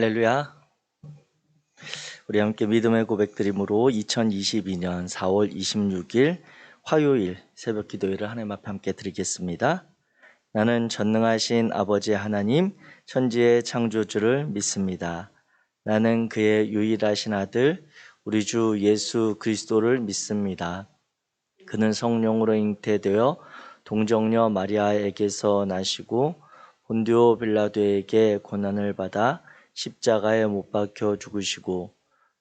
할렐루야. 우리 함께 믿음의 고백드림으로 2022년 4월 26일 화요일 새벽 기도회를 하나님 앞에 함께 드리겠습니다. 나는 전능하신 아버지 하나님 천지의 창조주를 믿습니다. 나는 그의 유일하신 아들 우리 주 예수 그리스도를 믿습니다. 그는 성령으로 잉태되어 동정녀 마리아에게서 나시고 본디오 빌라도에게 고난을 받아 십자가에 못 박혀 죽으시고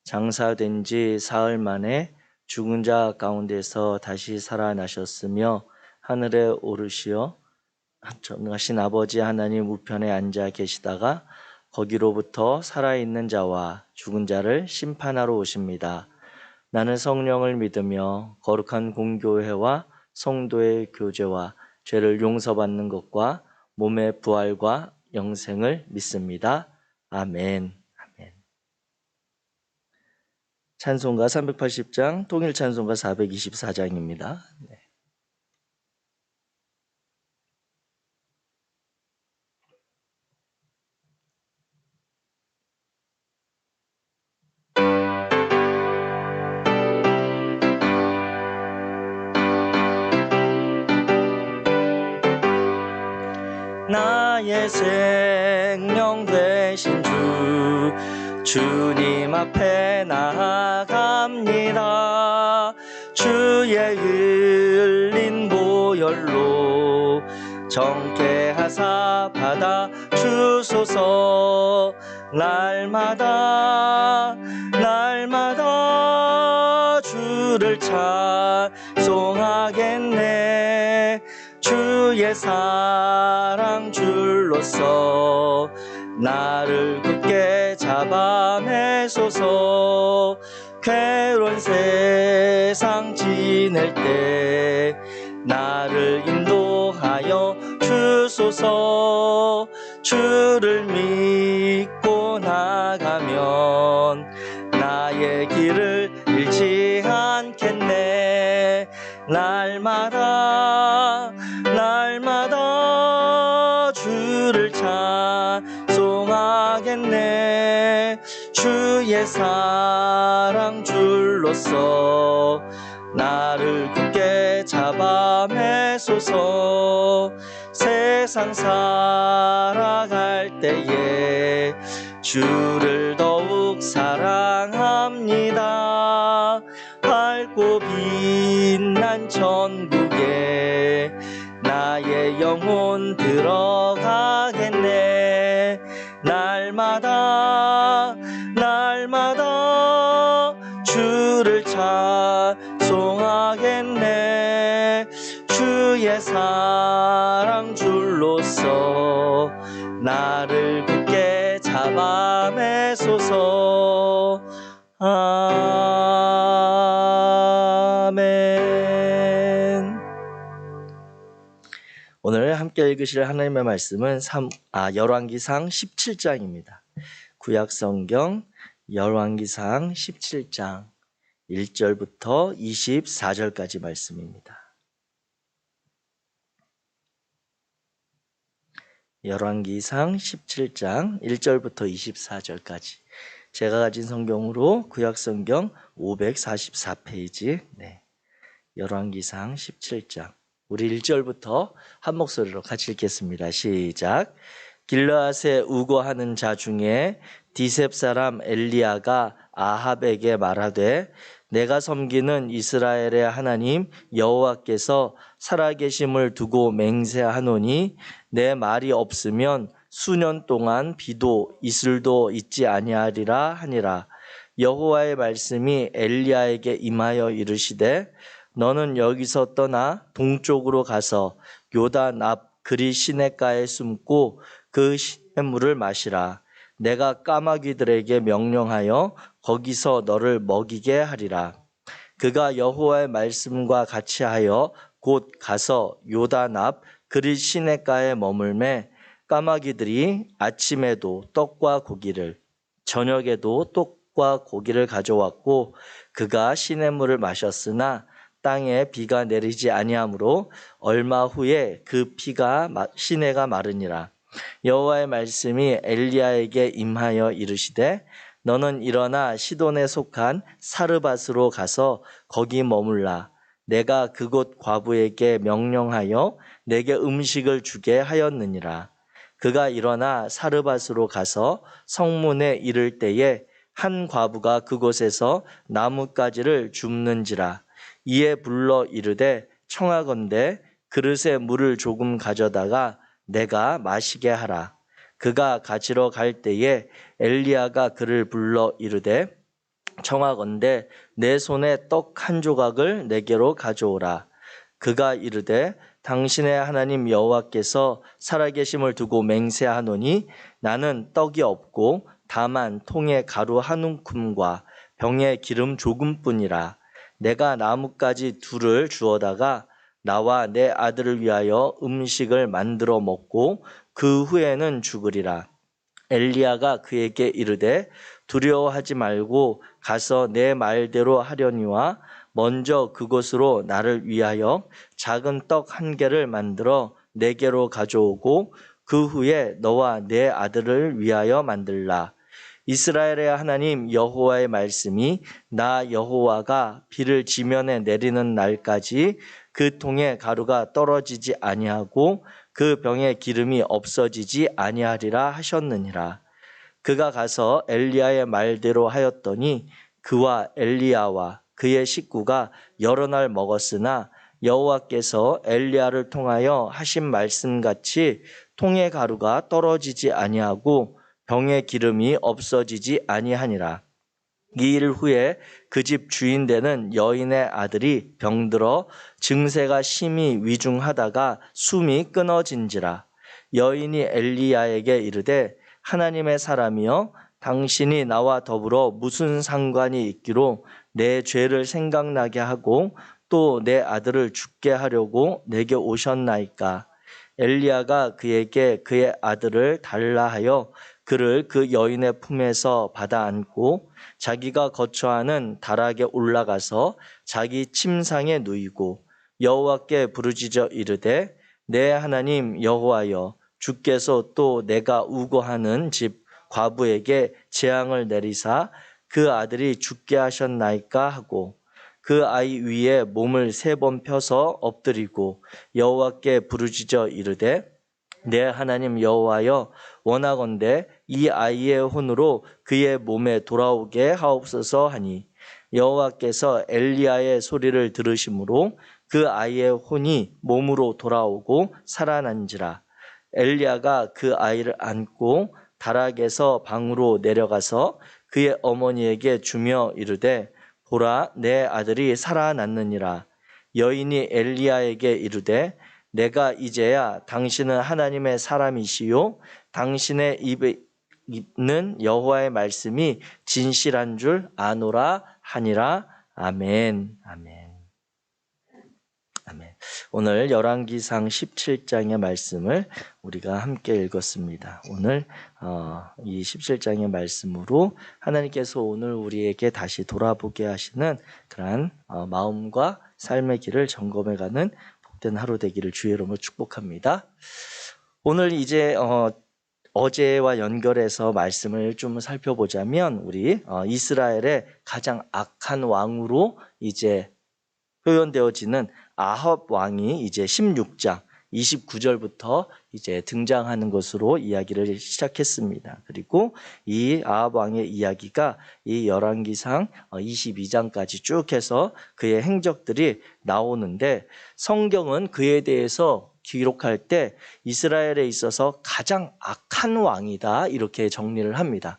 장사된 지 사흘 만에 죽은 자 가운데서 다시 살아나셨으며 하늘에 오르시어 전능하신 아버지 하나님 우편에 앉아 계시다가 거기로부터 살아있는 자와 죽은 자를 심판하러 오십니다. 나는 성령을 믿으며 거룩한 공교회와 성도의 교제와 죄를 용서받는 것과 몸의 부활과 영생을 믿습니다. 아멘. 아멘. 찬송가 380장, 통일 찬송가 424장입니다. 네. 나의 생명 되신 주님 앞에 나아갑니다. 주의 흘린 보혈로 정케하사 받아 주소서. 날마다 주를 찬송하겠네. 주의 사랑 줄로서 나를 굳게 잡아매소서. 괴로운 세상 지낼 때 나를 인도하여 주소서. 주를 믿고 나가면 나의 길을 잃지 않겠네. 날마다 주를 찬송하겠네. 주의 사랑 줄로서 나를 굳게 잡아매소서. 세상 살아갈 때에 주를 더욱 사랑합니다. 밝고 빛난 천국에 나의 영혼 들어가겠네. 날마다 주를 찬송하겠네. 주의 사랑 줄로서 나를 굳게 잡아매소서. 아멘. 오늘 함께 읽으실 하나님의 말씀은 열왕기상 17장입니다. 구약성경 열왕기상 17장 1절부터 24절까지 말씀입니다. 열왕기상 17장 1절부터 24절까지 제가 가진 성경으로 구약성경 544페이지 열왕기상 17장 우리 1절부터 한 목소리로 같이 읽겠습니다. 시작. 길르앗에 우거하는 자 중에 디셉 사람 엘리야가 아합에게 말하되 내가 섬기는 이스라엘의 하나님 여호와께서 살아계심을 두고 맹세하노니 내 말이 없으면 수년 동안 비도 이슬도 있지 아니하리라 하니라. 여호와의 말씀이 엘리야에게 임하여 이르시되 너는 여기서 떠나 동쪽으로 가서 요단 앞 그리 시냇가에 숨고 그 시냇물을 마시라. 내가 까마귀들에게 명령하여 거기서 너를 먹이게 하리라. 그가 여호와의 말씀과 같이 하여 곧 가서 요단 앞 그리 시냇가에 머물매 까마귀들이 아침에도 떡과 고기를 저녁에도 떡과 고기를 가져왔고 그가 시냇물을 마셨으나 땅에 비가 내리지 아니하므로 얼마 후에 그 시내가 마르니라. 여호와의 말씀이 엘리야에게 임하여 이르시되 너는 일어나 시돈에 속한 사르밧으로 가서 거기 머물라. 내가 그곳 과부에게 명령하여 내게 음식을 주게 하였느니라. 그가 일어나 사르밧으로 가서 성문에 이를 때에 한 과부가 그곳에서 나뭇가지를 줍는지라. 이에 불러 이르되 청하건대 그릇에 물을 조금 가져다가 내가 마시게 하라. 그가 가지러 갈 때에 엘리야가 그를 불러 이르되 청하건대 내 손에 떡 한 조각을 내게로 가져오라. 그가 이르되 당신의 하나님 여호와께서 살아계심을 두고 맹세하노니 나는 떡이 없고 다만 통에 가루 한 움큼과 병에 기름 조금뿐이라. 내가 나뭇가지 둘을 주어다가 나와 내 아들을 위하여 음식을 만들어 먹고 그 후에는 죽으리라. 엘리야가 그에게 이르되 두려워하지 말고 가서 내 말대로 하려니와 먼저 그곳으로 나를 위하여 작은 떡 한 개를 만들어 내게로 가져오고 그 후에 너와 내 아들을 위하여 만들라. 이스라엘의 하나님 여호와의 말씀이 나 여호와가 비를 지면에 내리는 날까지 그 통에 가루가 떨어지지 아니하고 그 병에 기름이 없어지지 아니하리라 하셨느니라. 그가 가서 엘리야의 말대로 하였더니 그와 엘리야와 그의 식구가 여러 날 먹었으나 여호와께서 엘리야를 통하여 하신 말씀같이 통의 가루가 떨어지지 아니하고 병의 기름이 없어지지 아니하니라. 이 일 후에 그 집 주인 되는 여인의 아들이 병들어 증세가 심히 위중하다가 숨이 끊어진지라. 여인이 엘리야에게 이르되 하나님의 사람이여 당신이 나와 더불어 무슨 상관이 있기로 내 죄를 생각나게 하고 또 내 아들을 죽게 하려고 내게 오셨나이까. 엘리야가 그에게 그의 아들을 달라 하여 그를 그 여인의 품에서 받아 안고 자기가 거처하는 다락에 올라가서 자기 침상에 누이고 여호와께 부르짖어 이르되 내 하나님 여호와여 주께서 또 내가 우거하는 집 과부에게 재앙을 내리사 그 아들이 죽게 하셨나이까 하고 그 아이 위에 몸을 3번 펴서 엎드리고 여호와께 부르짖어 이르되 내 하나님 여호와여 원하건대 이 아이의 혼으로 그의 몸에 돌아오게 하옵소서 하니 여호와께서 엘리야의 소리를 들으심으로 그 아이의 혼이 몸으로 돌아오고 살아난지라. 엘리야가 그 아이를 안고 다락에서 방으로 내려가서 그의 어머니에게 주며 이르되 보라 내 아들이 살아났느니라. 여인이 엘리야에게 이르되 내가 이제야 당신은 하나님의 사람이시요 당신의 입에 있는 여호와의 말씀이 진실한 줄 아노라 하니라. 아멘. 아멘. 아멘. 오늘 열왕기상 17장의 말씀을 우리가 함께 읽었습니다. 오늘 이 17장의 말씀으로 하나님께서 오늘 우리에게 다시 돌아보게 하시는 그러한 마음과 삶의 길을 점검해가는 복된 하루 되기를 주의 이름으로 축복합니다. 오늘 이제 어제와 연결해서 말씀을 좀 살펴보자면 우리 이스라엘의 가장 악한 왕으로 이제 표현되어지는 아합 왕이 이제 16장 29절부터 이제 등장하는 것으로 이야기를 시작했습니다. 그리고 이 아합 왕의 이야기가 이 열왕기상 22장까지 쭉 해서 그의 행적들이 나오는데 성경은 그에 대해서 기록할 때 이스라엘에 있어서 가장 악한 왕이다 이렇게 정리를 합니다.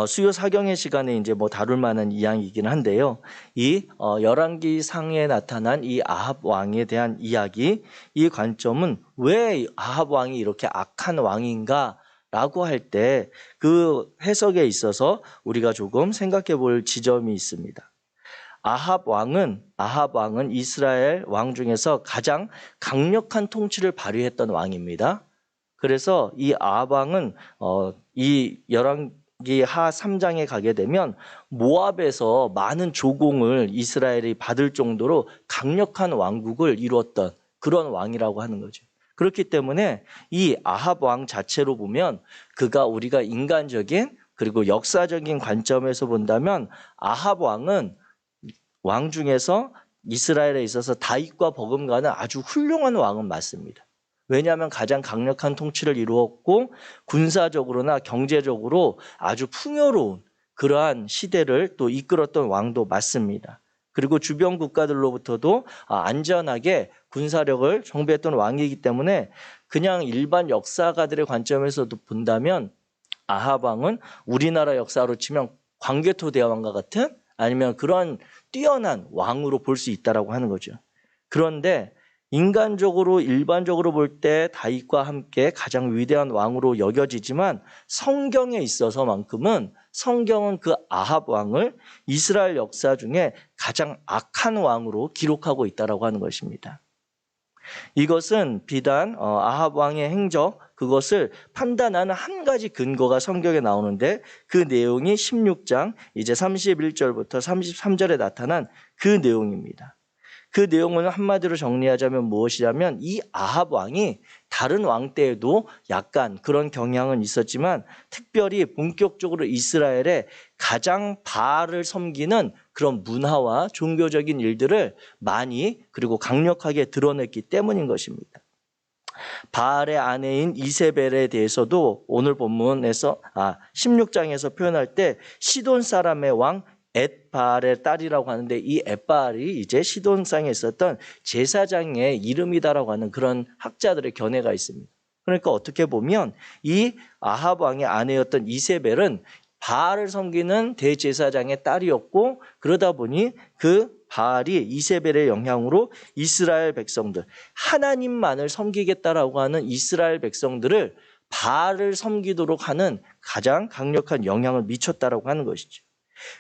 수요 사경의 시간에 이제 다룰 만한 이야기이긴 한데요. 이 열왕기상에 나타난 이 아합 왕에 대한 이야기, 이 관점은 왜 아합 왕이 이렇게 악한 왕인가라고 할 때 그 해석에 있어서 우리가 조금 생각해 볼 지점이 있습니다. 아합 왕은 이스라엘 왕 중에서 가장 강력한 통치를 발휘했던 왕입니다. 그래서 이 아합 왕은 이 하 3장에 가게 되면 모압에서 많은 조공을 이스라엘이 받을 정도로 강력한 왕국을 이루었던 그런 왕이라고 하는 거죠. 그렇기 때문에 이 아합 왕 자체로 보면 그가 우리가 인간적인 그리고 역사적인 관점에서 본다면 아합 왕은 왕 중에서 이스라엘에 있어서 다윗과 버금가는 아주 훌륭한 왕은 맞습니다. 왜냐하면 가장 강력한 통치를 이루었고 군사적으로나 경제적으로 아주 풍요로운 그러한 시대를 또 이끌었던 왕도 맞습니다. 그리고 주변 국가들로부터도 안전하게 군사력을 정비했던 왕이기 때문에 그냥 일반 역사가들의 관점에서도 본다면 아합 왕은 우리나라 역사로 치면 광개토 대왕과 같은 아니면 그런 뛰어난 왕으로 볼 수 있다라고 하는 거죠. 그런데 인간적으로 일반적으로 볼 때 다윗과 함께 가장 위대한 왕으로 여겨지지만 성경에 있어서만큼은 성경은 그 아합 왕을 이스라엘 역사 중에 가장 악한 왕으로 기록하고 있다라고 하는 것입니다. 이것은 비단 아합 왕의 행적 그것을 판단하는 한 가지 근거가 성경에 나오는데 그 내용이 16장 이제 31절부터 33절에 나타난 그 내용입니다. 그 내용을 한마디로 정리하자면 무엇이냐면 이 아합 왕이 다른 왕 때에도 약간 그런 경향은 있었지만 특별히 본격적으로 이스라엘에 가장 바알을 섬기는 그런 문화와 종교적인 일들을 많이 그리고 강력하게 드러냈기 때문인 것입니다. 바알의 아내인 이세벨에 대해서도 오늘 본문에서 16장에서 표현할 때 시돈 사람의 왕 엣바알의 딸이라고 하는데 이 엣바알이 이제 시돈상에 있었던 제사장의 이름이다라고 하는 그런 학자들의 견해가 있습니다. 그러니까 어떻게 보면 이 아합 왕의 아내였던 이세벨은 바알을 섬기는 대제사장의 딸이었고 그러다 보니 그 바알이 이세벨의 영향으로 이스라엘 백성들 하나님만을 섬기겠다라고 하는 이스라엘 백성들을 바알을 섬기도록 하는 가장 강력한 영향을 미쳤다라고 하는 것이죠.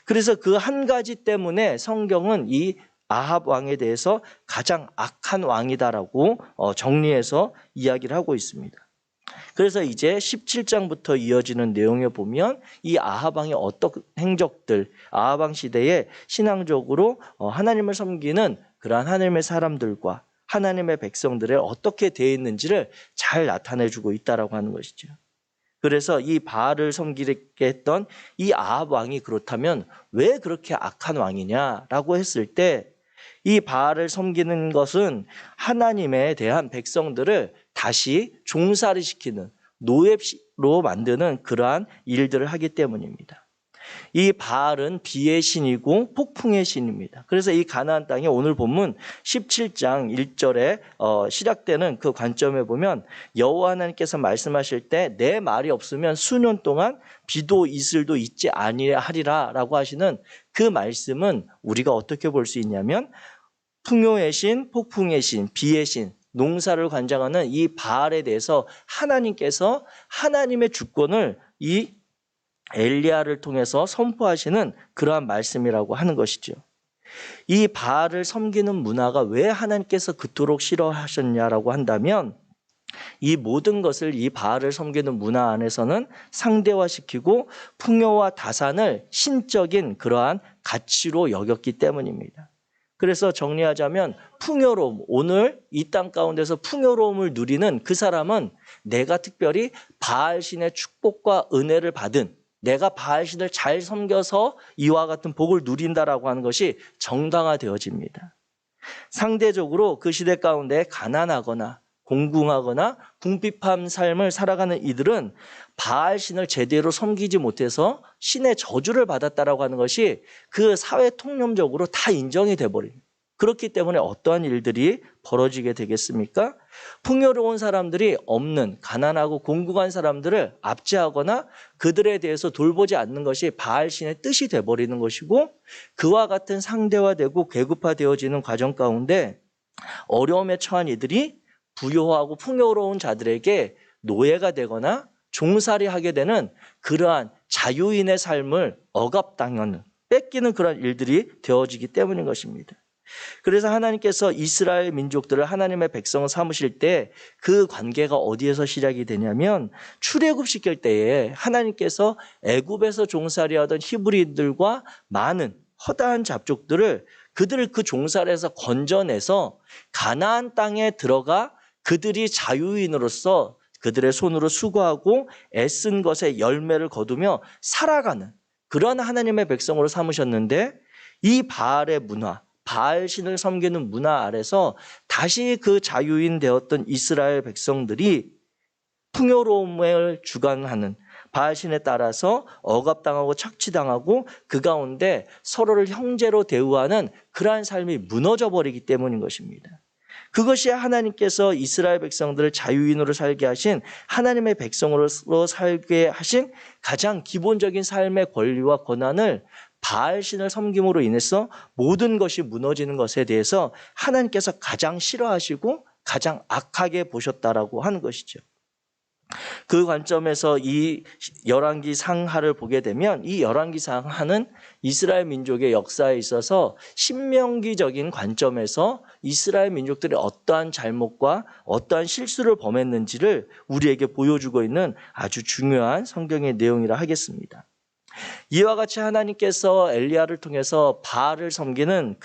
그래서 그 한 가지 때문에 성경은 이 아합 왕에 대해서 가장 악한 왕이다라고 정리해서 이야기를 하고 있습니다. 그래서 이제 17장부터 이어지는 내용에 보면 이 아합 왕의 어떤 행적들, 아합 왕 시대에 신앙적으로 하나님을 섬기는 그러한 하나님의 사람들과 하나님의 백성들의 어떻게 되어 있는지를 잘 나타내주고 있다라고 하는 것이죠. 그래서 이 바알을 섬기게 했던 이 아합 왕이 그렇다면 왜 그렇게 악한 왕이냐라고 했을 때 이 바알을 섬기는 것은 하나님에 대한 백성들을 다시 종살이 시키는 노예로 만드는 그러한 일들을 하기 때문입니다. 이 바알은 비의 신이고 폭풍의 신입니다. 그래서 이 가나안 땅에 오늘 본문 17장 1절에 시작되는 그 관점에 보면 여호와 하나님께서 말씀하실 때 내 말이 없으면 수년 동안 비도 이슬도 있지 아니하리라 라고 하시는 그 말씀은 우리가 어떻게 볼 수 있냐면 풍요의 신, 폭풍의 신, 비의 신, 농사를 관장하는 이 바알에 대해서 하나님께서 하나님의 주권을 이 엘리야를 통해서 선포하시는 그러한 말씀이라고 하는 것이죠. 이 바알을 섬기는 문화가 왜 하나님께서 그토록 싫어하셨냐라고 한다면 이 모든 것을 이 바알을 섬기는 문화 안에서는 상대화시키고 풍요와 다산을 신적인 그러한 가치로 여겼기 때문입니다. 그래서 정리하자면 풍요로움, 오늘 이 땅 가운데서 풍요로움을 누리는 그 사람은 내가 특별히 바알 신의 축복과 은혜를 받은 내가 바알 신을 잘 섬겨서 이와 같은 복을 누린다라고 하는 것이 정당화되어집니다. 상대적으로 그 시대 가운데 가난하거나 공궁하거나 궁핍한 삶을 살아가는 이들은 바알 신을 제대로 섬기지 못해서 신의 저주를 받았다라고 하는 것이 그 사회 통념적으로 다 인정이 돼버립니다. 그렇기 때문에 어떠한 일들이 벌어지게 되겠습니까? 풍요로운 사람들이 없는 가난하고 공궁한 사람들을 압제하거나 그들에 대해서 돌보지 않는 것이 바알 신의 뜻이 돼버리는 것이고 그와 같은 상대화되고 계급화되어지는 과정 가운데 어려움에 처한 이들이 부유하고 풍요로운 자들에게 노예가 되거나 종살이하게 되는 그러한 자유인의 삶을 억압당하는 뺏기는 그런 일들이 되어지기 때문인 것입니다. 그래서 하나님께서 이스라엘 민족들을 하나님의 백성을 삼으실 때 그 관계가 어디에서 시작이 되냐면 출애굽시킬 때에 하나님께서 애굽에서 종살이하던 히브리인들과 많은 허다한 잡족들을 그들을 그 종살에서 건져내서 가나안 땅에 들어가 그들이 자유인으로서 그들의 손으로 수고하고 애쓴 것의 열매를 거두며 살아가는 그런 하나님의 백성으로 삼으셨는데, 이 바알의 문화, 바알신을 섬기는 문화 아래서 다시 그 자유인 되었던 이스라엘 백성들이 풍요로움을 주관하는, 바알신에 따라서 억압당하고 착취당하고 그 가운데 서로를 형제로 대우하는 그러한 삶이 무너져 버리기 때문인 것입니다. 그것이 하나님께서 이스라엘 백성들을 자유인으로 살게 하신, 하나님의 백성으로 살게 하신 가장 기본적인 삶의 권리와 권한을 바알신을 섬김으로 인해서 모든 것이 무너지는 것에 대해서 하나님께서 가장 싫어하시고 가장 악하게 보셨다라고 하는 것이죠. 그 관점에서 이 열왕기 상하를 보게 되면, 이 열왕기 상하는 이스라엘 민족의 역사에 있어서 신명기적인 관점에서 이스라엘 민족들이 어떠한 잘못과 어떠한 실수를 범했는지를 우리에게 보여주고 있는 아주 중요한 성경의 내용이라 하겠습니다. 이와 같이 하나님께서 엘리야를 통해서 바알을 섬기는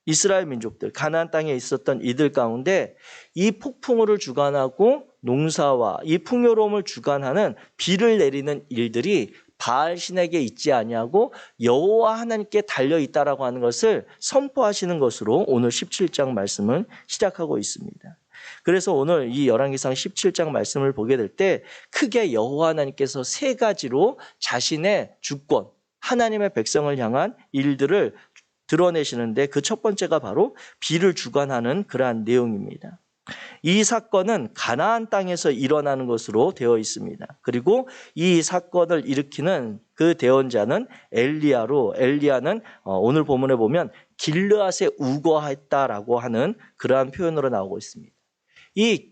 이스라엘 민족들, 가나안 땅에 있었던 이들 가운데 이 폭풍우를 주관하고 농사와 이 풍요로움을 주관하는 비를 내리는 일들이 바알 신에게 있지 아니하고 여호와 하나님께 달려 있다라고 하는 것을 선포하시는 것으로 오늘 17장 말씀을 시작하고 있습니다. 그래서 오늘 이 열왕기상 17장 말씀을 보게 될 때 크게 여호와 하나님께서 세 가지로 자신의 주권, 하나님의 백성을 향한 일들을 드러내시는데, 그 첫 번째가 바로 비를 주관하는 그러한 내용입니다. 이 사건은 가나안 땅에서 일어나는 것으로 되어 있습니다. 그리고 이 사건을 일으키는 그 대언자는 엘리야는 오늘 본문에 보면 길르앗에 우거했다라고 하는 그러한 표현으로 나오고 있습니다. 이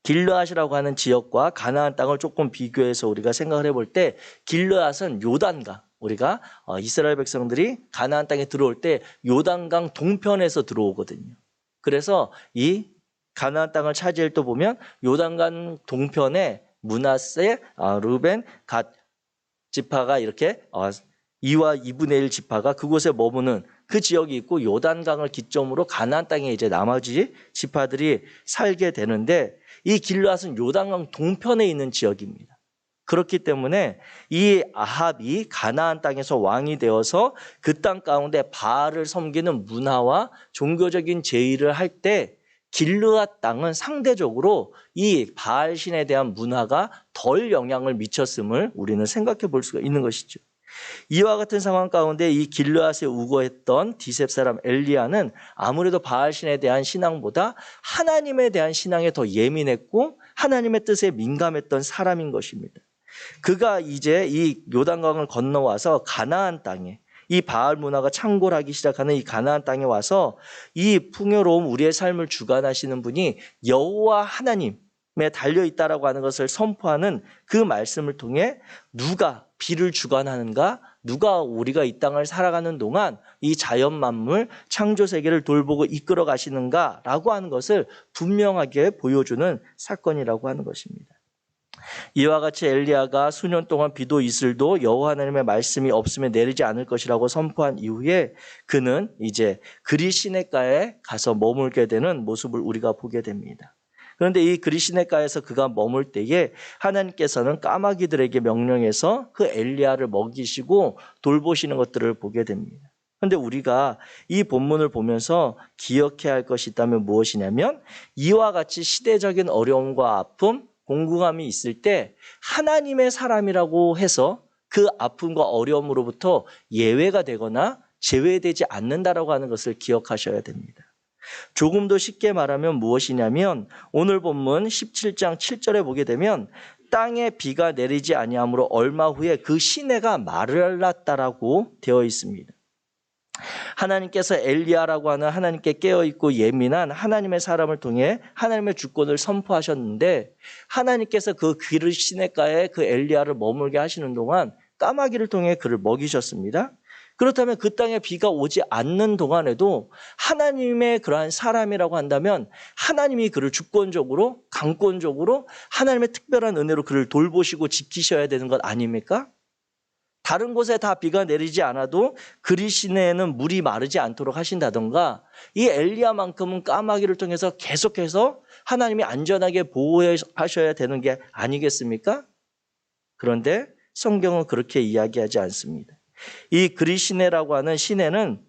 길르앗이라고 하는 지역과 가나안 땅을 조금 비교해서 우리가 생각을 해볼 때, 길르앗은 요단강, 우리가 이스라엘 백성들이 가나안 땅에 들어올 때 요단강 동편에서 들어오거든요. 그래서 이 가나안 땅을 차지할 때 보면 요단강 동편에 므낫세, 르벤, 갓 지파가 이렇게 2와 2분의 1 지파가 그곳에 머무는 그 지역이 있고, 요단강을 기점으로 가나안 땅에 이제 나머지 지파들이 살게 되는데, 이 길르앗은 요단강 동편에 있는 지역입니다. 그렇기 때문에 이 아합이 가나안 땅에서 왕이 되어서 그 땅 가운데 바알을 섬기는 문화와 종교적인 제의를 할 때, 길르앗 땅은 상대적으로 이 바알 신에 대한 문화가 덜 영향을 미쳤음을 우리는 생각해 볼 수가 있는 것이죠. 이와 같은 상황 가운데 이 길르앗에 우거했던 디셉 사람 엘리야는 아무래도 바알 신에 대한 신앙보다 하나님에 대한 신앙에 더 예민했고 하나님의 뜻에 민감했던 사람인 것입니다. 그가 이제 이 요단강을 건너와서 가나안 땅에, 이 바알 문화가 창궐하기 시작하는 이 가나안 땅에 와서 이 풍요로움, 우리의 삶을 주관하시는 분이 여호와 하나님에 달려있다라고 하는 것을 선포하는 그 말씀을 통해 누가 비를 주관하는가, 누가 우리가 이 땅을 살아가는 동안 이 자연 만물, 창조 세계를 돌보고 이끌어 가시는가라고 하는 것을 분명하게 보여주는 사건이라고 하는 것입니다. 이와 같이 엘리야가 수년 동안 비도 이슬도 여호와 하나님의 말씀이 없으면 내리지 않을 것이라고 선포한 이후에 그는 이제 그리 시냇가에 가서 머물게 되는 모습을 우리가 보게 됩니다. 그런데 이 그리 시냇가에서 그가 머물 때에 하나님께서는 까마귀들에게 명령해서 그 엘리야를 먹이시고 돌보시는 것들을 보게 됩니다. 그런데 우리가 이 본문을 보면서 기억해야 할 것이 있다면 무엇이냐면, 이와 같이 시대적인 어려움과 아픔, 공공함이 있을 때 하나님의 사람이라고 해서 그 아픔과 어려움으로부터 예외가 되거나 제외되지 않는다라고 하는 것을 기억하셔야 됩니다. 조금 더 쉽게 말하면 무엇이냐면, 오늘 본문 17장 7절에 보게 되면 땅에 비가 내리지 아니하므로 얼마 후에 그 시내가 마르랐다라고 되어 있습니다. 하나님께서 엘리야라고 하는 하나님께 깨어있고 예민한 하나님의 사람을 통해 하나님의 주권을 선포하셨는데, 하나님께서 그 그리 시냇가에 그 엘리야를 머물게 하시는 동안 까마귀를 통해 그를 먹이셨습니다. 그렇다면 그 땅에 비가 오지 않는 동안에도 하나님의 그러한 사람이라고 한다면 하나님이 그를 주권적으로, 강권적으로 하나님의 특별한 은혜로 그를 돌보시고 지키셔야 되는 것 아닙니까? 다른 곳에 다 비가 내리지 않아도 그리 시내에는 물이 마르지 않도록 하신다던가, 이 엘리야만큼은 까마귀를 통해서 계속해서 하나님이 안전하게 보호하셔야 되는 게 아니겠습니까? 그런데 성경은 그렇게 이야기하지 않습니다. 이 그리 시내라고 하는 시내는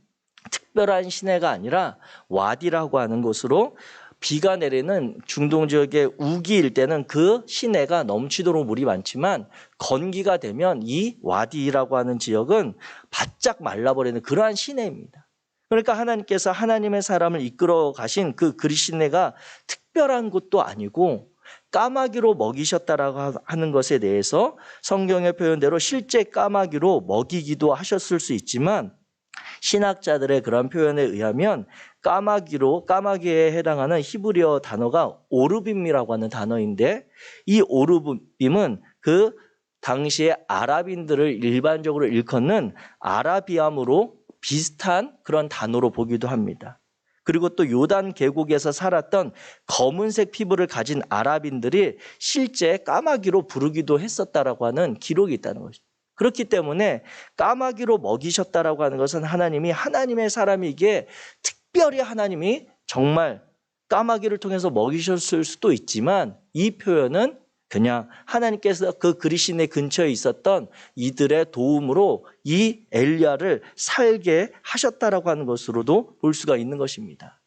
특별한 시내가 아니라 와디라고 하는 곳으로, 비가 내리는 중동 지역의 우기일 때는 그 시내가 넘치도록 물이 많지만 건기가 되면 이 와디라고 하는 지역은 바짝 말라버리는 그러한 시내입니다. 그러니까 하나님께서 하나님의 사람을 이끌어 가신 그 그리 시내가 특별한 곳도 아니고 까마귀로 먹이셨다라고 하는 것에 대해서 성경의 표현대로 실제 까마귀로 먹이기도 하셨을 수 있지만, 신학자들의 그런 표현에 의하면 까마귀에 해당하는 히브리어 단어가 오르빔이라고 하는 단어인데, 이 오르빔은 그 당시에 아랍인들을 일반적으로 일컫는 아라비암으로 비슷한 그런 단어로 보기도 합니다. 그리고 또 요단 계곡에서 살았던 검은색 피부를 가진 아랍인들이 실제 까마귀로 부르기도 했었다라고 하는 기록이 있다는 것이죠. 그렇기 때문에 까마귀로 먹이셨다라고 하는 것은 하나님이 하나님의 사람이기에 특별히 하나님이 정말 까마귀를 통해서 먹이셨을 수도 있지만, 이 표현은 그냥 하나님께서 그 그리 시내 근처에 있었던 이들의 도움으로 이 엘리야를 살게 하셨다라고 하는 것으로도 볼 수가 있는 것입니다.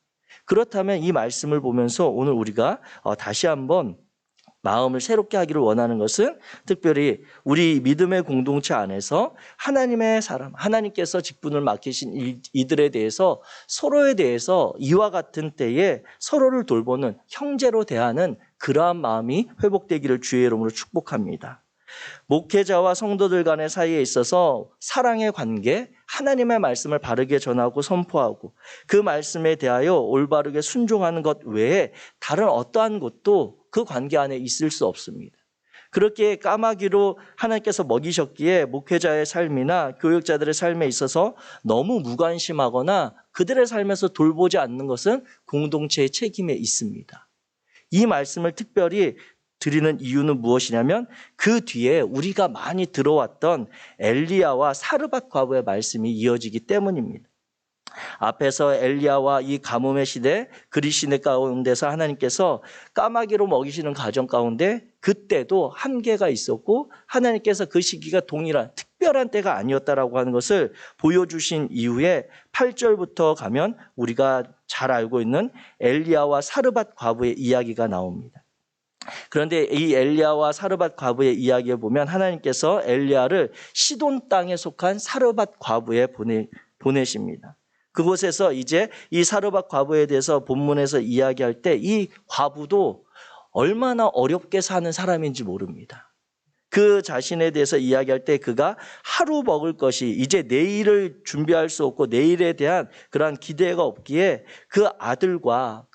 그렇다면 이 말씀을 보면서 오늘 우리가 다시 한번 마음을 새롭게 하기를 원하는 것은, 특별히 우리 믿음의 공동체 안에서 하나님의 사람, 하나님께서 직분을 맡기신 이들에 대해서 서로에 대해서 이와 같은 때에 서로를 돌보는, 형제로 대하는 그러한 마음이 회복되기를 주의 이름으로 축복합니다. 목회자와 성도들 간의 사이에 있어서 사랑의 관계, 하나님의 말씀을 바르게 전하고 선포하고 그 말씀에 대하여 올바르게 순종하는 것 외에 다른 어떠한 것도 그 관계 안에 있을 수 없습니다. 그렇게 까마귀로 하나님께서 먹이셨기에 목회자의 삶이나 교육자들의 삶에 있어서 너무 무관심하거나 그들의 삶에서 돌보지 않는 것은 공동체의 책임에 있습니다. 이 말씀을 특별히 드리는 이유는 무엇이냐면, 그 뒤에 우리가 많이 들어왔던 엘리야와 사르밧 과부의 말씀이 이어지기 때문입니다. 앞에서 엘리야와 이 가뭄의 시대, 그리 시내 가운데서 하나님께서 까마귀로 먹이시는 가정 가운데 그때도 한계가 있었고, 하나님께서 그 시기가 동일한 특별한 때가 아니었다라고 하는 것을 보여주신 이후에 8절부터 가면 우리가 잘 알고 있는 엘리야와 사르밧 과부의 이야기가 나옵니다. 그런데 이 엘리야와 사르밧 과부의 이야기에 보면 하나님께서 엘리야를 시돈 땅에 속한 사르밧 과부에 보내십니다. 그곳에서 이제 이 사르밧 과부에 대해서 본문에서 이야기할 때 이 과부도 얼마나 어렵게 사는 사람인지 모릅니다. 그 자신에 대해서 이야기할 때 그가 하루 먹을 것이 이제 내일을 준비할 수 없고 내일에 대한 그러한 기대가 없기에 그 아들과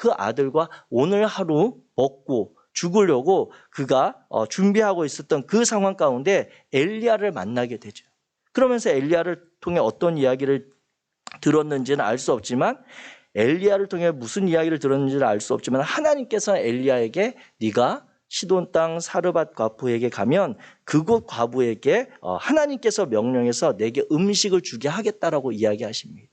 오늘 하루 먹고 죽으려고 그가 준비하고 있었던 그 상황 가운데 엘리야를 만나게 되죠. 그러면서 엘리야를 통해 어떤 이야기를 들었는지는 알 수 없지만, 엘리야를 통해 무슨 이야기를 들었는지는 알 수 없지만 하나님께서 엘리야에게 네가 시돈 땅 사르밧 과부에게 가면 그곳 과부에게 하나님께서 명령해서 내게 음식을 주게 하겠다라고 이야기하십니다.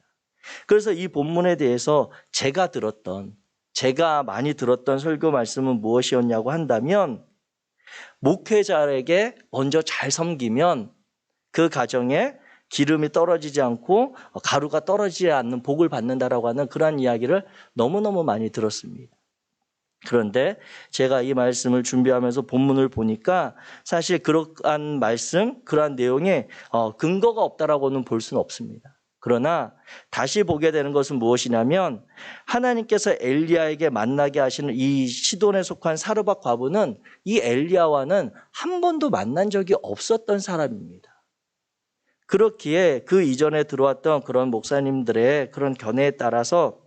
그래서 이 본문에 대해서 제가 많이 들었던 설교 말씀은 무엇이었냐고 한다면, 목회자에게 먼저 잘 섬기면 그 가정에 기름이 떨어지지 않고 가루가 떨어지지 않는 복을 받는다라고 하는 그러한 이야기를 너무너무 많이 들었습니다. 그런데 제가 이 말씀을 준비하면서 본문을 보니까 사실 그러한 말씀, 그러한 내용에 근거가 없다라고는 볼 수는 없습니다. 그러나 다시 보게 되는 것은 무엇이냐면, 하나님께서 엘리야에게 만나게 하시는 이 시돈에 속한 사르밧 과부는 이 엘리야와는 한 번도 만난 적이 없었던 사람입니다. 그렇기에 그 이전에 들어왔던 그런 목사님들의 그런 견해에 따라서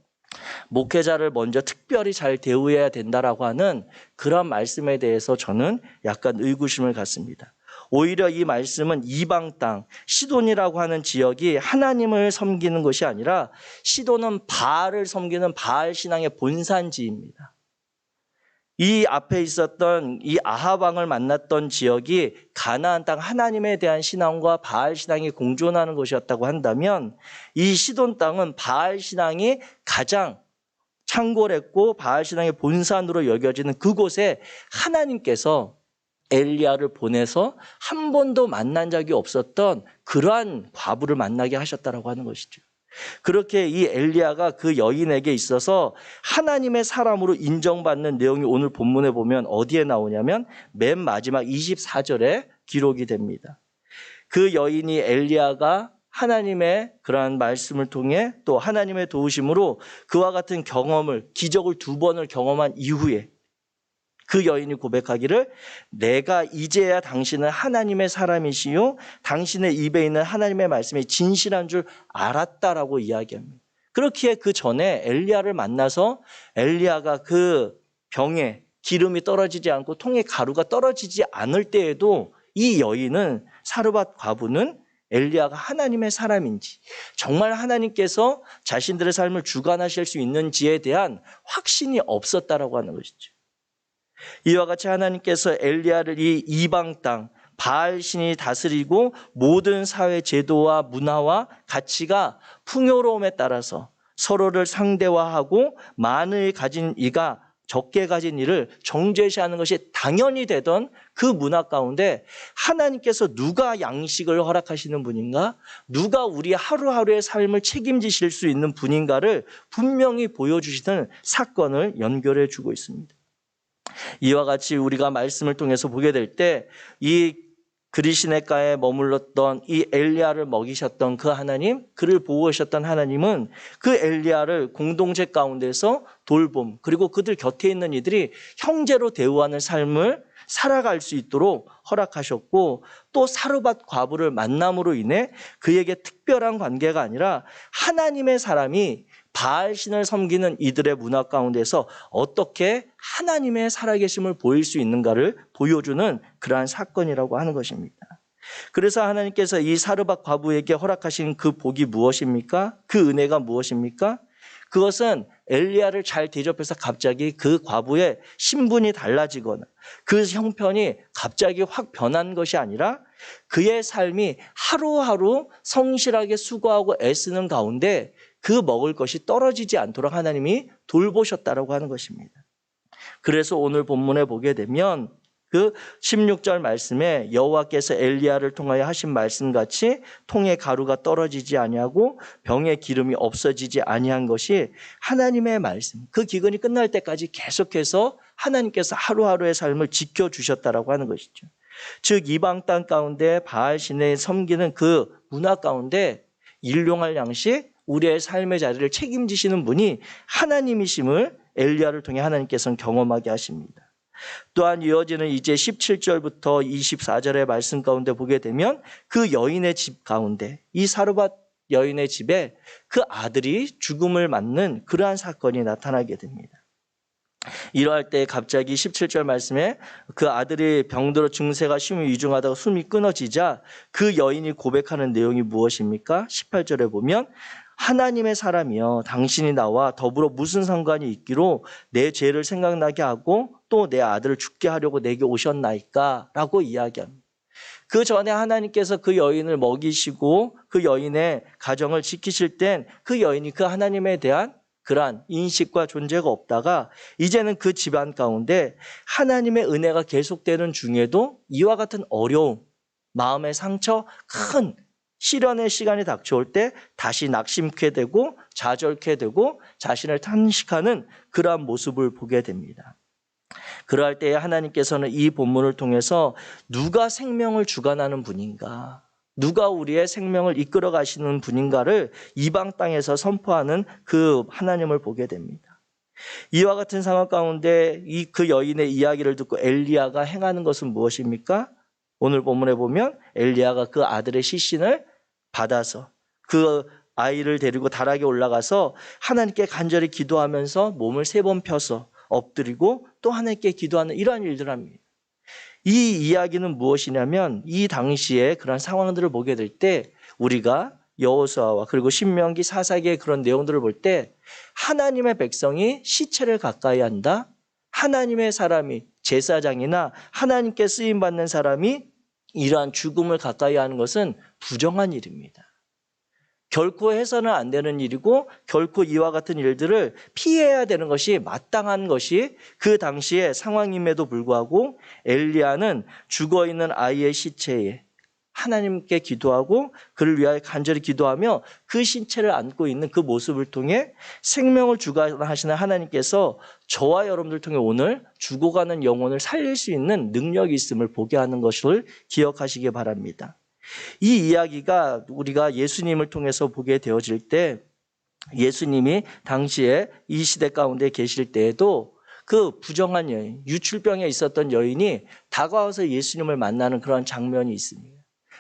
목회자를 먼저 특별히 잘 대우해야 된다라고 하는 그런 말씀에 대해서 저는 약간 의구심을 갖습니다. 오히려 이 말씀은 이방 땅, 시돈이라고 하는 지역이 하나님을 섬기는 것이 아니라 시돈은 바알을 섬기는 바알 신앙의 본산지입니다. 이 앞에 있었던 이 아합 왕을 만났던 지역이 가나안 땅 하나님에 대한 신앙과 바알 신앙이 공존하는 곳이었다고 한다면 이 시돈 땅은 바알 신앙이 가장 창궐했고 바알 신앙의 본산으로 여겨지는 그곳에 하나님께서 엘리야를 보내서 한 번도 만난 적이 없었던 그러한 과부를 만나게 하셨다라고 하는 것이죠. 그렇게 이 엘리야가 그 여인에게 있어서 하나님의 사람으로 인정받는 내용이 오늘 본문에 보면 어디에 나오냐면 맨 마지막 24절에 기록이 됩니다. 그 여인이 엘리야가 하나님의 그러한 말씀을 통해 또 하나님의 도우심으로 그와 같은 경험을, 기적을 2번을 경험한 이후에 그 여인이 고백하기를 내가 이제야 당신은 하나님의 사람이시요 당신의 입에 있는 하나님의 말씀이 진실한 줄 알았다라고 이야기합니다. 그렇기에 그 전에 엘리야를 만나서 엘리야가 그 병에 기름이 떨어지지 않고 통에 가루가 떨어지지 않을 때에도 이 여인은 사르밧 과부는 엘리야가 하나님의 사람인지 정말 하나님께서 자신들의 삶을 주관하실 수 있는지에 대한 확신이 없었다라고 하는 것이죠. 이와 같이 하나님께서 엘리야를 이 이방 땅 바알 신이 다스리고 모든 사회 제도와 문화와 가치가 풍요로움에 따라서 서로를 상대화하고 많이 가진 이가 적게 가진 이를 정죄시하는 것이 당연히 되던 그 문화 가운데 하나님께서 누가 양식을 허락하시는 분인가? 누가 우리 하루하루의 삶을 책임지실 수 있는 분인가를 분명히 보여주시는 사건을 연결해 주고 있습니다. 이와 같이 우리가 말씀을 통해서 보게 될 때 이 그리시네가에 머물렀던 이 엘리야를 먹이셨던 그 하나님, 그를 보호하셨던 하나님은 그 엘리야를 공동체 가운데서 돌봄, 그리고 그들 곁에 있는 이들이 형제로 대우하는 삶을 살아갈 수 있도록 허락하셨고 또 사르밧 과부를 만남으로 인해 그에게 특별한 관계가 아니라 하나님의 사람이 바알신을 섬기는 이들의 문화 가운데서 어떻게 하나님의 살아계심을 보일 수 있는가를 보여주는 그러한 사건이라고 하는 것입니다. 그래서 하나님께서 이 사르밧 과부에게 허락하신 그 복이 무엇입니까? 그 은혜가 무엇입니까? 그것은 엘리야를 잘 대접해서 갑자기 그 과부의 신분이 달라지거나 그 형편이 갑자기 확 변한 것이 아니라 그의 삶이 하루하루 성실하게 수고하고 애쓰는 가운데 그 먹을 것이 떨어지지 않도록 하나님이 돌보셨다라고 하는 것입니다. 그래서 오늘 본문에 보게 되면 그 16절 말씀에 여호와께서 엘리야를 통하여 하신 말씀같이 통에 가루가 떨어지지 아니하고 병에 기름이 없어지지 아니한 것이 하나님의 말씀, 그 기근이 끝날 때까지 계속해서 하나님께서 하루하루의 삶을 지켜주셨다라고 하는 것이죠. 즉 이방 땅 가운데 바알 신에 섬기는 그 문화 가운데 일용할 양식, 우리의 삶의 자리를 책임지시는 분이 하나님이심을 엘리야를 통해 하나님께서는 경험하게 하십니다. 또한 이어지는 이제 17절부터 24절의 말씀 가운데 보게 되면 그 여인의 집 가운데 이 사르밧 여인의 집에 그 아들이 죽음을 맞는 그러한 사건이 나타나게 됩니다. 이러할 때 갑자기 17절 말씀에 그 아들이 병들어 증세가 심히 위중하다가 숨이 끊어지자 그 여인이 고백하는 내용이 무엇입니까? 18절에 보면 하나님의 사람이여 당신이 나와 더불어 무슨 상관이 있기로 내 죄를 생각나게 하고 또 내 아들을 죽게 하려고 내게 오셨나이까? 라고 이야기합니다. 그 전에 하나님께서 그 여인을 먹이시고 그 여인의 가정을 지키실 땐 그 여인이 그 하나님에 대한 그러한 인식과 존재가 없다가 이제는 그 집안 가운데 하나님의 은혜가 계속되는 중에도 이와 같은 어려움, 마음의 상처, 큰 시련의 시간이 닥쳐올 때 다시 낙심케 되고 좌절케 되고 자신을 탄식하는 그러한 모습을 보게 됩니다. 그러할 때에 하나님께서는 이 본문을 통해서 누가 생명을 주관하는 분인가, 누가 우리의 생명을 이끌어 가시는 분인가를 이방 땅에서 선포하는 그 하나님을 보게 됩니다. 이와 같은 상황 가운데 그 여인의 이야기를 듣고 엘리야가 행하는 것은 무엇입니까? 오늘 본문에 보면 엘리야가 그 아들의 시신을 받아서 그 아이를 데리고 다락에 올라가서 하나님께 간절히 기도하면서 몸을 3번 펴서 엎드리고 또 하나님께 기도하는 이러한 일들을 합니다. 이 이야기는 무엇이냐면 이 당시에 그런 상황들을 보게 될 때 우리가 여호수아와 그리고 신명기 사사기의 그런 내용들을 볼 때 하나님의 백성이 시체를 가까이 한다, 하나님의 사람이, 제사장이나 하나님께 쓰임받는 사람이 이러한 죽음을 가까이 하는 것은 부정한 일입니다. 결코 해서는 안 되는 일이고 결코 이와 같은 일들을 피해야 되는 것이 마땅한 것이 그 당시의 상황임에도 불구하고 엘리야는 죽어있는 아이의 시체에 하나님께 기도하고 그를 위하여 간절히 기도하며 그 신체를 안고 있는 그 모습을 통해 생명을 주관하시는 하나님께서 저와 여러분들 통해 오늘 죽어가는 영혼을 살릴 수 있는 능력이 있음을 보게 하는 것을 기억하시기 바랍니다. 이 이야기가 우리가 예수님을 통해서 보게 되어질 때 예수님이 당시에 이 시대 가운데 계실 때에도 그 부정한 여인, 유출병에 있었던 여인이 다가와서 예수님을 만나는 그런 장면이 있습니다.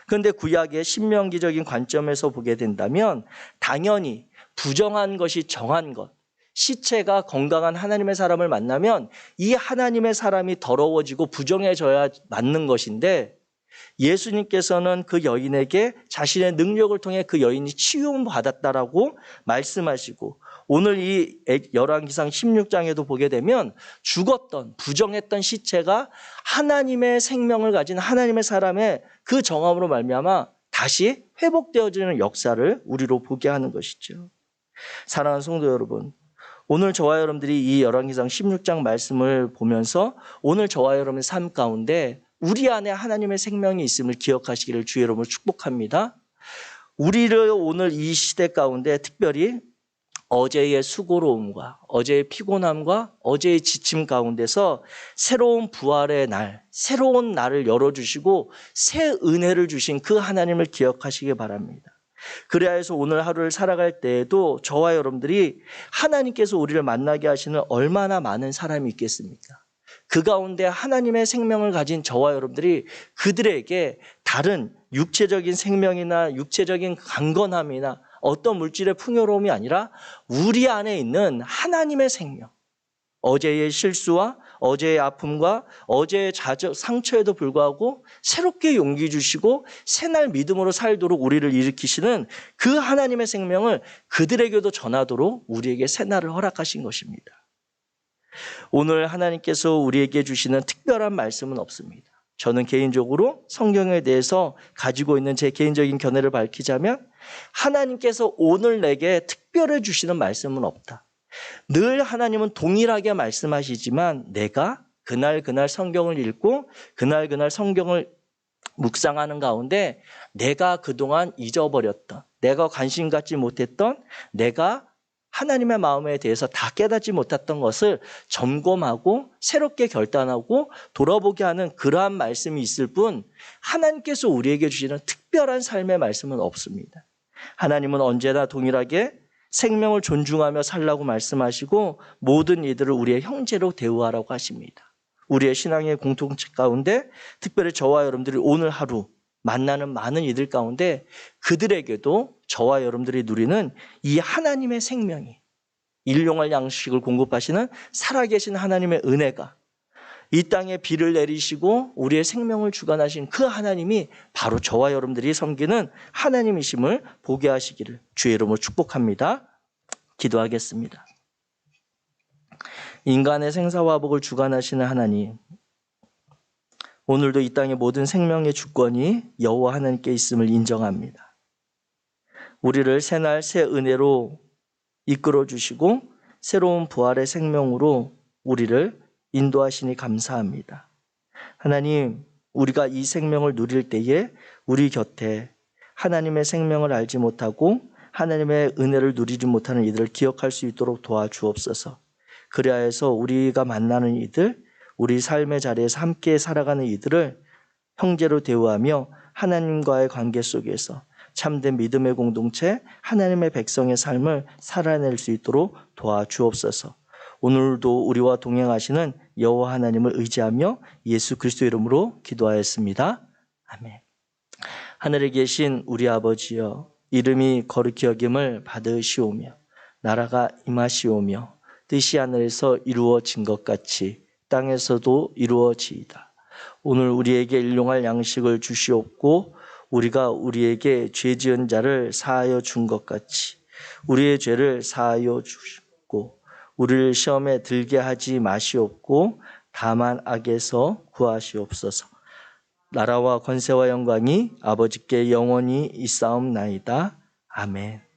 그런데 구약의 신명기적인 관점에서 보게 된다면 당연히 부정한 것이 정한 것, 시체가 건강한 하나님의 사람을 만나면 이 하나님의 사람이 더러워지고 부정해져야 맞는 것인데 예수님께서는 그 여인에게 자신의 능력을 통해 그 여인이 치유받았다라고 말씀하시고 오늘 이 열왕기상 16장에도 보게 되면 죽었던 부정했던 시체가 하나님의 생명을 가진 하나님의 사람의 그 정함으로 말미암아 다시 회복되어지는 역사를 우리로 보게 하는 것이죠. 사랑하는 성도 여러분, 오늘 저와 여러분들이 이 열왕기상 16장 말씀을 보면서 오늘 저와 여러분의 삶 가운데 우리 안에 하나님의 생명이 있음을 기억하시기를 주의 이름으로 축복합니다. 우리를 오늘 이 시대 가운데 특별히 어제의 수고로움과 어제의 피곤함과 어제의 지침 가운데서 새로운 부활의 날, 새로운 날을 열어주시고 새 은혜를 주신 그 하나님을 기억하시기 바랍니다. 그래야 해서 오늘 하루를 살아갈 때에도 저와 여러분들이 하나님께서 우리를 만나게 하시는 얼마나 많은 사람이 있겠습니까? 그 가운데 하나님의 생명을 가진 저와 여러분들이 그들에게 다른 육체적인 생명이나 육체적인 강건함이나 어떤 물질의 풍요로움이 아니라 우리 안에 있는 하나님의 생명, 어제의 실수와 어제의 아픔과 어제의 상처에도 불구하고 새롭게 용기 주시고 새날 믿음으로 살도록 우리를 일으키시는 그 하나님의 생명을 그들에게도 전하도록 우리에게 새날을 허락하신 것입니다. 오늘 하나님께서 우리에게 주시는 특별한 말씀은 없습니다. 저는 개인적으로 성경에 대해서 가지고 있는 제 개인적인 견해를 밝히자면 하나님께서 오늘 내게 특별히 주시는 말씀은 없다. 늘 하나님은 동일하게 말씀하시지만 내가 그날 성경을 읽고 그날 성경을 묵상하는 가운데 내가 그동안 잊어버렸던, 내가 관심 갖지 못했던, 내가 하나님의 마음에 대해서 다 깨닫지 못했던 것을 점검하고 새롭게 결단하고 돌아보게 하는 그러한 말씀이 있을 뿐 하나님께서 우리에게 주시는 특별한 삶의 말씀은 없습니다. 하나님은 언제나 동일하게 생명을 존중하며 살라고 말씀하시고 모든 이들을 우리의 형제로 대우하라고 하십니다. 우리의 신앙의 공통체 가운데 특별히 저와 여러분들이 오늘 하루 만나는 많은 이들 가운데 그들에게도 저와 여러분들이 누리는 이 하나님의 생명이 일용할 양식을 공급하시는 살아계신 하나님의 은혜가 이 땅에 비를 내리시고 우리의 생명을 주관하신 그 하나님이 바로 저와 여러분들이 섬기는 하나님이심을 보게 하시기를 주의 이름으로 축복합니다. 기도하겠습니다. 인간의 생사화복을 주관하시는 하나님, 오늘도 이 땅의 모든 생명의 주권이 여호와 하나님께 있음을 인정합니다. 우리를 새날 새 은혜로 이끌어 주시고 새로운 부활의 생명으로 우리를 인도하시니 감사합니다. 하나님, 우리가 이 생명을 누릴 때에 우리 곁에 하나님의 생명을 알지 못하고 하나님의 은혜를 누리지 못하는 이들을 기억할 수 있도록 도와주옵소서. 그래야 해서 우리가 만나는 이들, 우리 삶의 자리에서 함께 살아가는 이들을 형제로 대우하며 하나님과의 관계 속에서 참된 믿음의 공동체, 하나님의 백성의 삶을 살아낼 수 있도록 도와주옵소서. 오늘도 우리와 동행하시는 여호와 하나님을 의지하며 예수 그리스도 이름으로 기도하였습니다. 아멘. 하늘에 계신 우리 아버지여, 이름이 거룩히 여김을 받으시오며 나라가 임하시오며 뜻이 하늘에서 이루어진 것 같이 땅에서도 이루어지이다. 오늘 우리에게 일용할 양식을 주시옵고 우리가 우리에게 죄 지은 자를 사하여 준 것 같이 우리의 죄를 사하여 주시옵고 우리를 시험에 들게 하지 마시옵고 다만 악에서 구하시옵소서. 나라와 권세와 영광이 아버지께 영원히 있사옵나이다. 아멘.